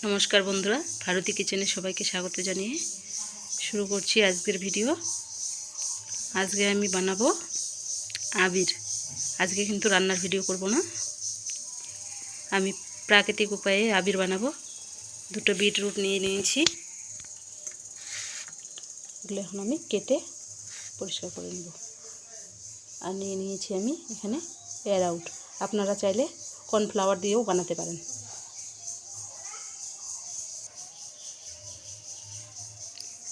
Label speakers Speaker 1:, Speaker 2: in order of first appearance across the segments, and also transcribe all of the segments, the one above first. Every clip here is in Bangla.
Speaker 1: নমস্কার বন্ধুরা, ভারতী কিচেনে সবাইকে স্বাগত জানিয়ে শুরু করছি আজকের ভিডিও। আজকে আমি বানাবো আবির। আজকে কিন্তু রান্নার ভিডিও করব না, আমি প্রাকৃতিক উপায়ে আবির বানাবো। দুটো বিটরুট নিয়ে নিয়েছি, এগুলো এখন আমি কেটে পরিষ্কার করে নেব। আর নিয়ে নিয়েছি আমি এখানে অ্যারাউট, আপনারা চাইলে কর্নফ্লাওয়ার দিয়েও বানাতে পারেন।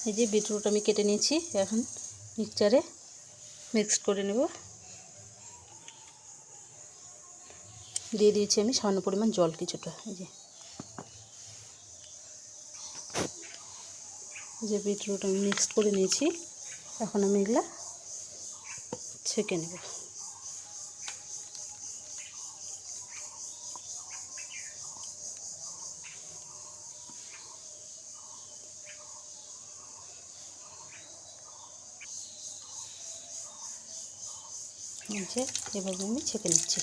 Speaker 1: এই যে বিটরুট আমি কেটে নিয়েছি, এখন মিক্সচারে মিক্সড করে নেব। দিয়ে দিয়েছি আমি সামান্য পরিমাণ জল কিছুটা। এই যে বিটরুট আমি মিক্সড করে নিয়েছি, এখন আমি এগুলা ছেঁকে নেব। যে এভাবে আমি ছেঁকে নিচ্ছি।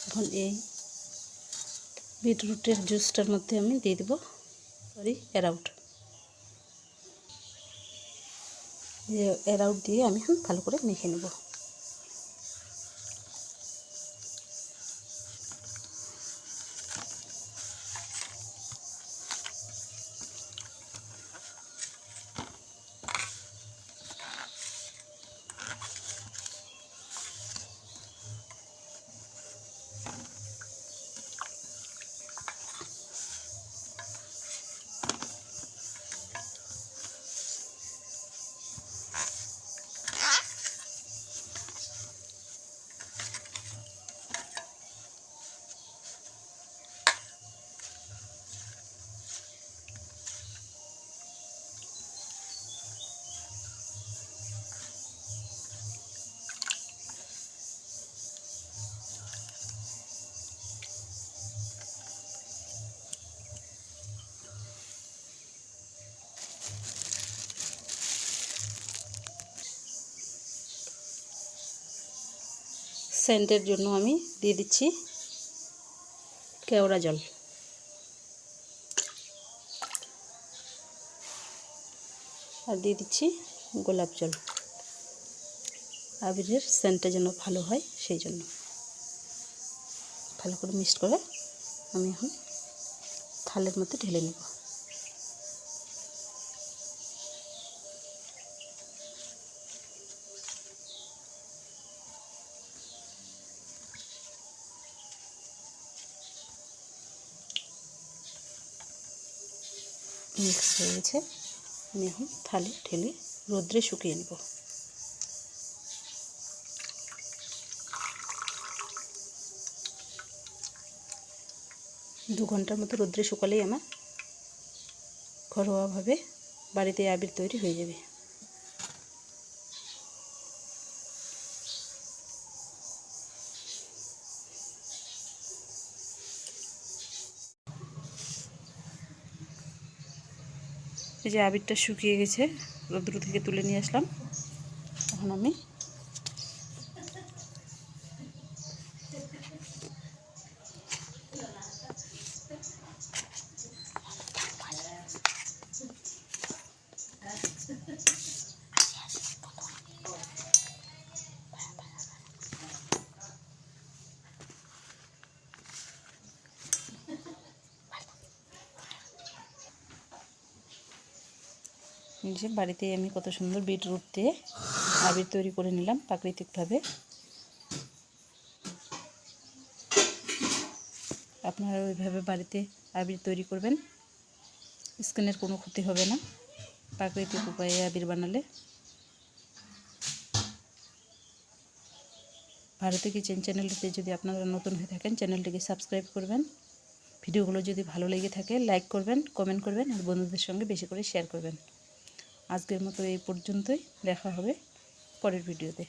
Speaker 1: এখন এই বিটরুটের জুসটার মধ্যে আমি দিয়ে দেবো অ্যারাউট। অ্যারাউট দিয়ে আমি এখন ভালো করে মেখে নেব। সেন্টের জন্য আমি দিয়ে দিচ্ছি কেওড়া জল। আর দিয়ে দিচ্ছি গোলাপ জল। আবিরের সেন্টটা যেন ভালো হয় সেই জন্য ভালো করে মিক্সড করে আমি এখন থালের মধ্যে ঢেলে নেব। মিক্স হয়ে গেছে, আমি এখন থালে ঢেলে রোদ্রে শুকিয়ে নেব। দু ঘন্টার মতো রোদ্রে শুকালেই আমার ঘরোয়াভাবে বাড়িতে আবির তৈরি হয়ে যাবে। এই যে আবিরটা শুকিয়ে গেছে, রোদ্র থেকে তুলে নিয়ে আসলাম। এখন আমি যে বাড়িতেই আমি কত সুন্দর বিটরুট দিয়ে আবির তৈরি করে নিলাম প্রাকৃতিকভাবে। আপনারা ওইভাবে বাড়িতে আবির তৈরি করবেন, স্কিনের কোনো ক্ষতি হবে না প্রাকৃতিক উপায়ে আবির বানালে। ভারতী কিচেন চ্যানেলটিতে যদি আপনারা নতুন হয়ে থাকেন চ্যানেলটিকে সাবস্ক্রাইব করবেন। ভিডিওগুলো যদি ভালো লেগে থাকে লাইক করবেন, কমেন্ট করবেন আর বন্ধুদের সঙ্গে বেশি করে শেয়ার করবেন। আজকের মতো এই পর্যন্তই, দেখা হবে পরের ভিডিওতে।